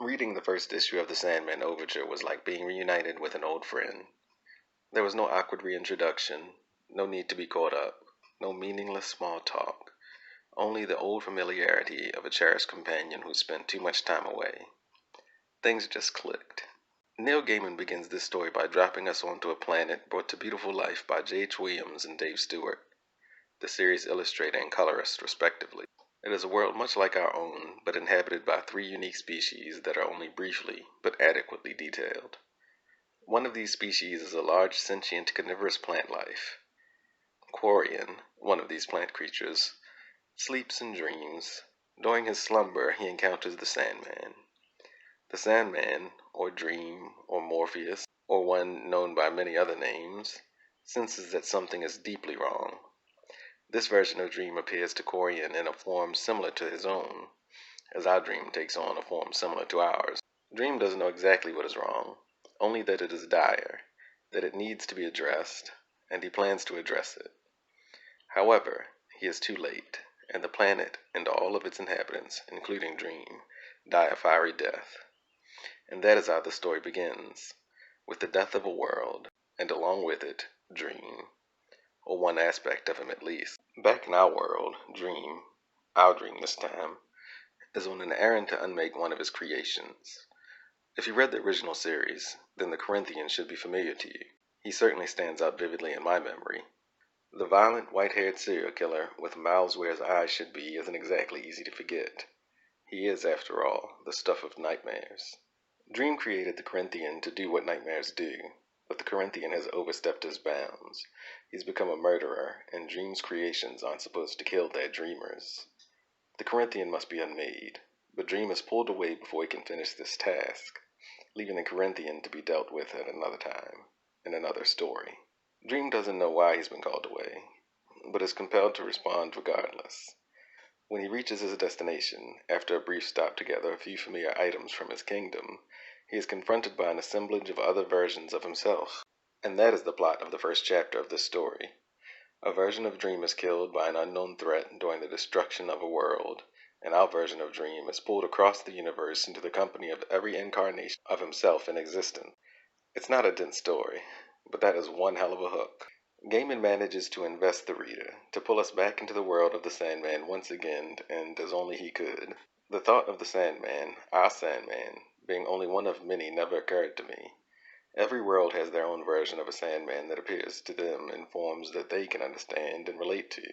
Reading the first issue of the Sandman Overture was like being reunited with an old friend. There was no awkward reintroduction, no need to be caught up, no meaningless small talk, only the old familiarity of a cherished companion who spent too much time away. Things just clicked. Neil Gaiman begins this story by dropping us onto a planet brought to beautiful life by J.H. Williams and Dave Stewart, the series illustrator and colorist respectively. It is a world much like our own, but inhabited by three unique species that are only briefly but adequately detailed. One of these species is a large sentient carnivorous plant life. Quarian, one of these plant creatures, sleeps and dreams. During his slumber, he encounters the Sandman. The Sandman, or Dream, or Morpheus, or one known by many other names, senses that something is deeply wrong. This version of Dream appears to Quarian in a form similar to his own, as our dream takes on a form similar to ours. Dream doesn't know exactly what is wrong, only that it is dire, that it needs to be addressed, and he plans to address it. However, he is too late, and the planet and all of its inhabitants, including Dream, die a fiery death. And that is how the story begins, with the death of a world, and along with it, Dream, or one aspect of him at least. Back in our world, Dream, our Dream this time, is on an errand to unmake one of his creations. If you read the original series, then the Corinthian should be familiar to you. He certainly stands out vividly in my memory. The violent, white-haired serial killer with mouths where his eyes should be isn't exactly easy to forget. He is, after all, the stuff of nightmares. Dream created the Corinthian to do what nightmares do, but the Corinthian has overstepped his bounds. He's become a murderer, and Dream's creations aren't supposed to kill their dreamers. The Corinthian must be unmade, but Dream is pulled away before he can finish this task, leaving the Corinthian to be dealt with at another time, in another story. Dream doesn't know why he's been called away, but is compelled to respond regardless. When he reaches his destination, after a brief stop to gather a few familiar items from his kingdom, he is confronted by an assemblage of other versions of himself. And that is the plot of the first chapter of this story. A version of Dream is killed by an unknown threat during the destruction of a world, and our version of Dream is pulled across the universe into the company of every incarnation of himself in existence. It's not a dense story, but that is one hell of a hook. Gaiman manages to invest the reader, to pull us back into the world of the Sandman once again, and as only he could. The thought of the Sandman, our Sandman, being only one of many never occurred to me. Every world has their own version of a Sandman that appears to them in forms that they can understand and relate to.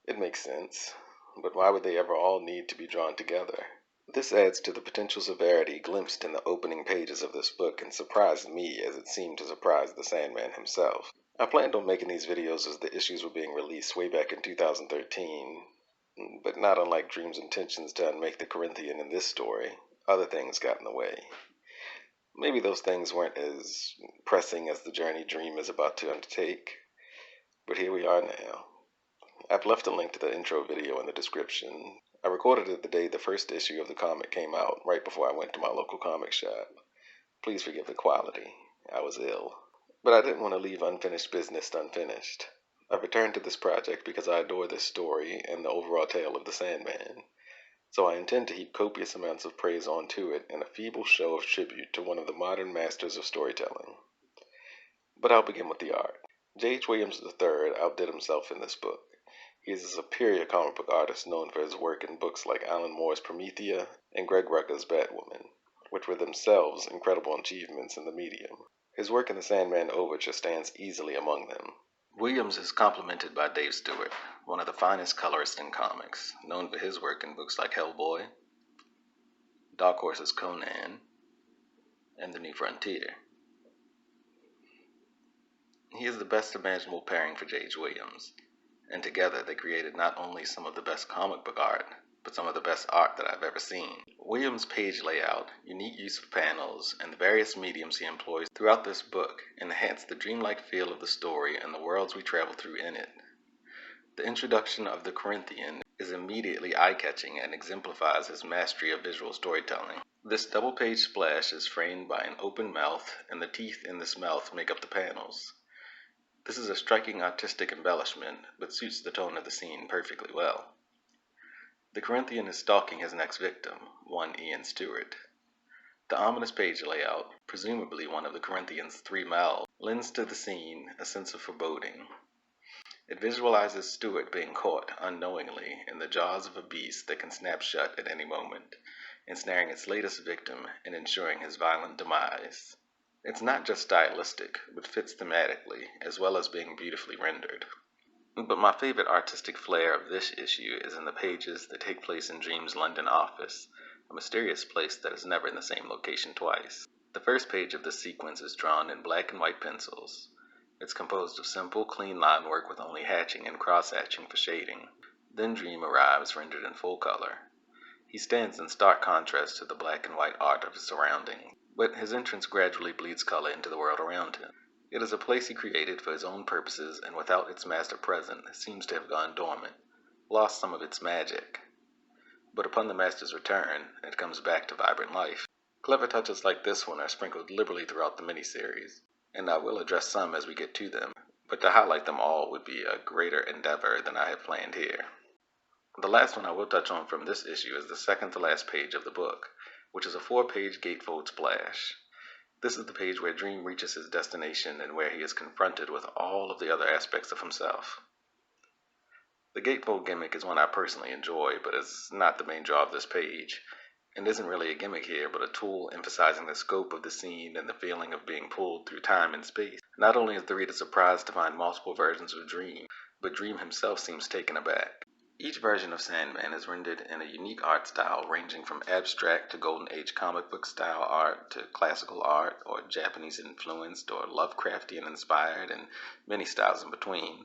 It makes sense, but why would they ever all need to be drawn together? This adds to the potential severity glimpsed in the opening pages of this book and surprised me as it seemed to surprise the Sandman himself. I planned on making these videos as the issues were being released way back in 2013, but not unlike Dream's intentions to unmake the Corinthian in this story, other things got in the way. Maybe those things weren't as pressing as the journey Dream is about to undertake, but here we are now. I've left a link to the intro video in the description. I recorded it the day the first issue of the comic came out, right before I went to my local comic shop. Please forgive the quality. I was ill. But I didn't want to leave unfinished business unfinished. I've returned to this project because I adore this story and the overall tale of the Sandman. So I intend to heap copious amounts of praise onto it in a feeble show of tribute to one of the modern masters of storytelling. But I'll begin with the art. J.H. Williams III outdid himself in this book. He is a superior comic book artist known for his work in books like Alan Moore's Promethea and Greg Rucka's Batwoman, which were themselves incredible achievements in the medium. His work in the Sandman Overture stands easily among them. Williams is complemented by Dave Stewart, one of the finest colorists in comics, known for his work in books like Hellboy, Dark Horse's Conan, and The New Frontier. He is the best imaginable pairing for J.H. Williams, and together they created not only some of the best comic book art, but some of the best art that I've ever seen. Williams' page layout, unique use of panels, and the various mediums he employs throughout this book enhance the dreamlike feel of the story and the worlds we travel through in it. The introduction of the Corinthian is immediately eye-catching and exemplifies his mastery of visual storytelling. This double-page splash is framed by an open mouth, and the teeth in this mouth make up the panels. This is a striking artistic embellishment, but suits the tone of the scene perfectly well. The Corinthian is stalking his next victim, one Ian Stewart. The ominous page layout, presumably one of the Corinthians' 3 mouths, lends to the scene a sense of foreboding. It visualizes Stuart being caught unknowingly in the jaws of a beast that can snap shut at any moment, ensnaring its latest victim and ensuring his violent demise. It's not just stylistic, but fits thematically, as well as being beautifully rendered. But my favorite artistic flair of this issue is in the pages that take place in Dream's London office, a mysterious place that is never in the same location twice. The first page of this sequence is drawn in black and white pencils. It's composed of simple, clean line work with only hatching and cross-hatching for shading. Then Dream arrives rendered in full color. He stands in stark contrast to the black and white art of his surroundings, but his entrance gradually bleeds color into the world around him. It is a place he created for his own purposes, and without its master present, seems to have gone dormant, lost some of its magic. But upon the master's return, it comes back to vibrant life. Clever touches like this one are sprinkled liberally throughout the miniseries, and I will address some as we get to them, but to highlight them all would be a greater endeavor than I have planned here. The last one I will touch on from this issue is the second to last page of the book, which is a 4-page gatefold splash. This is the page where Dream reaches his destination and where he is confronted with all of the other aspects of himself. The gatefold gimmick is one I personally enjoy, but is not the main draw of this page, and isn't really a gimmick here, but a tool emphasizing the scope of the scene and the feeling of being pulled through time and space. Not only is the reader surprised to find multiple versions of Dream, but Dream himself seems taken aback. Each version of Sandman is rendered in a unique art style ranging from abstract to Golden Age comic book style art to classical art or Japanese influenced or Lovecraftian inspired and many styles in between.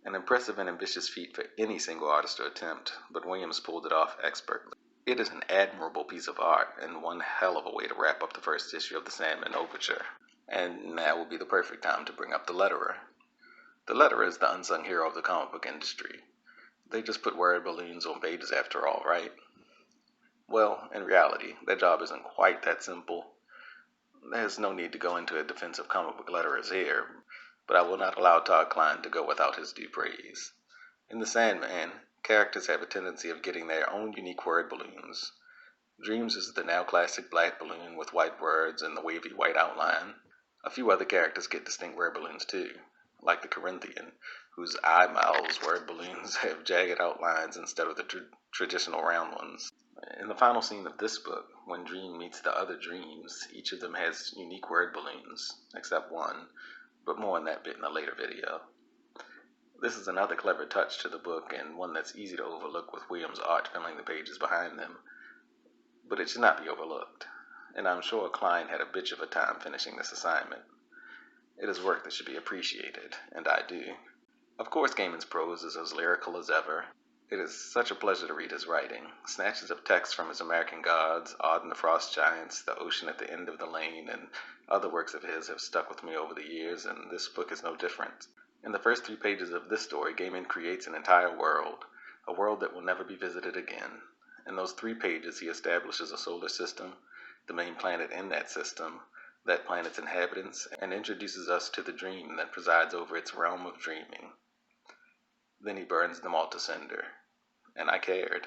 An impressive and ambitious feat for any single artist to attempt, but Williams pulled it off expertly. It is an admirable piece of art and one hell of a way to wrap up the first issue of the Sandman Overture. And now would be the perfect time to bring up the letterer. The letterer is the unsung hero of the comic book industry. They just put word balloons on pages after all, right? Well, in reality, that job isn't quite that simple. There's no need to go into a defense of comic book letterers here, but I will not allow Todd Klein to go without his due praise. In The Sandman, characters have a tendency of getting their own unique word balloons. Dreams is the now classic black balloon with white words and the wavy white outline. A few other characters get distinct word balloons too, like the Corinthian, whose eye mouths word balloons have jagged outlines instead of the traditional round ones. In the final scene of this book, when Dream meets the other Dreams, each of them has unique word balloons, except one, but more on that bit in a later video. This is another clever touch to the book and one that's easy to overlook with Williams' art filling the pages behind them, but it should not be overlooked, and I'm sure Klein had a bitch of a time finishing this assignment. It is work that should be appreciated, and I do. Of course, Gaiman's prose is as lyrical as ever. It is such a pleasure to read his writing. Snatches of text from his American Gods, Odd and the Frost Giants, The Ocean at the End of the Lane, and other works of his have stuck with me over the years, and this book is no different. In the first 3 pages of this story, Gaiman creates an entire world, a world that will never be visited again. In those 3 pages, he establishes a solar system, the main planet in that system, that planet's inhabitants, and introduces us to the dream that presides over its realm of dreaming. Then he burns them all to cinder. And I cared.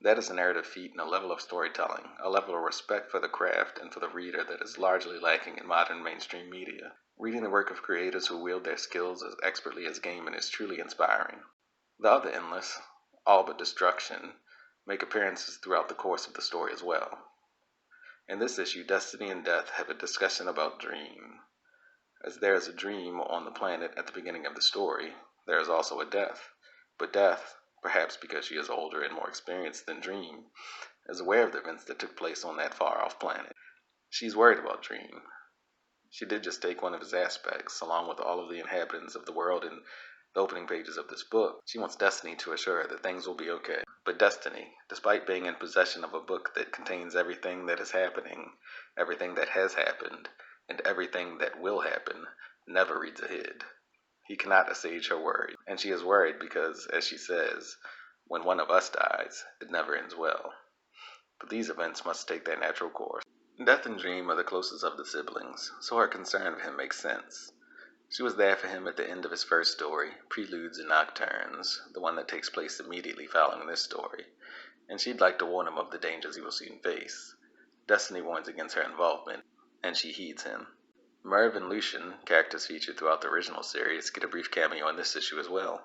That is a narrative feat and a level of storytelling, a level of respect for the craft and for the reader that is largely lacking in modern mainstream media. Reading the work of creators who wield their skills as expertly as Gaiman is truly inspiring. The other endless, all but destruction, make appearances throughout the course of the story as well. In this issue, Destiny and Death have a discussion about dream. As there is a dream on the planet at the beginning of the story, there is also a death. But Death, perhaps because she is older and more experienced than Dream, is aware of the events that took place on that far-off planet. She's worried about Dream. She did just take one of his aspects, along with all of the inhabitants of the world in the opening pages of this book. She wants Destiny to assure her that things will be okay. But Destiny, despite being in possession of a book that contains everything that is happening, everything that has happened, and everything that will happen, never reads ahead. He cannot assuage her worry, and she is worried because, as she says, when one of us dies, it never ends well. But these events must take their natural course. Death and Dream are the closest of the siblings, so her concern of him makes sense. She was there for him at the end of his first story, Preludes and Nocturnes, the one that takes place immediately following this story, and she'd like to warn him of the dangers he will soon face. Destiny warns against her involvement, and she heeds him. Merv and Lucian, characters featured throughout the original series, get a brief cameo in this issue as well.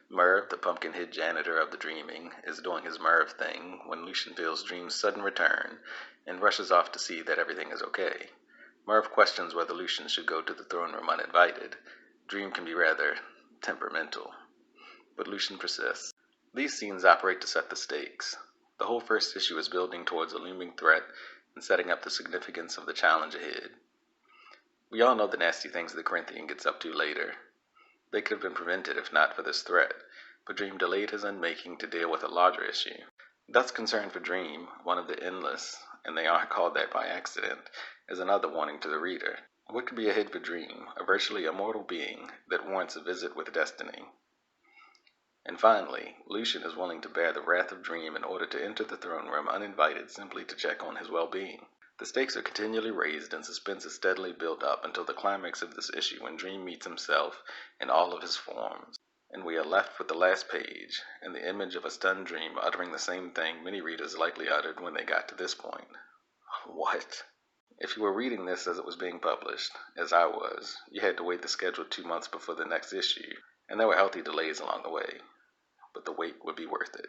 Merv, the pumpkin-head janitor of the Dreaming, is doing his Merv thing when Lucian feels Dream's sudden return and rushes off to see that everything is okay. Merv questions whether Lucian should go to the throne room uninvited. Dream can be rather temperamental, but Lucian persists. These scenes operate to set the stakes. The whole first issue is building towards a looming threat and setting up the significance of the challenge ahead. We all know the nasty things the Corinthian gets up to later. They could have been prevented if not for this threat, but Dream delayed his unmaking to deal with a larger issue. Thus concern for Dream, one of the endless, and they aren't called that by accident, is another warning to the reader. What could be ahead for Dream, a virtually immortal being that warrants a visit with destiny? And finally, Lucian is willing to bear the wrath of Dream in order to enter the throne room uninvited simply to check on his well-being. The stakes are continually raised and suspense is steadily built up until the climax of this issue when Dream meets himself in all of his forms. And we are left with the last page and the image of a stunned Dream uttering the same thing many readers likely uttered when they got to this point. What? If you were reading this as it was being published, as I was, you had to wait the scheduled 2 months before the next issue, and there were healthy delays along the way. But the wait would be worth it.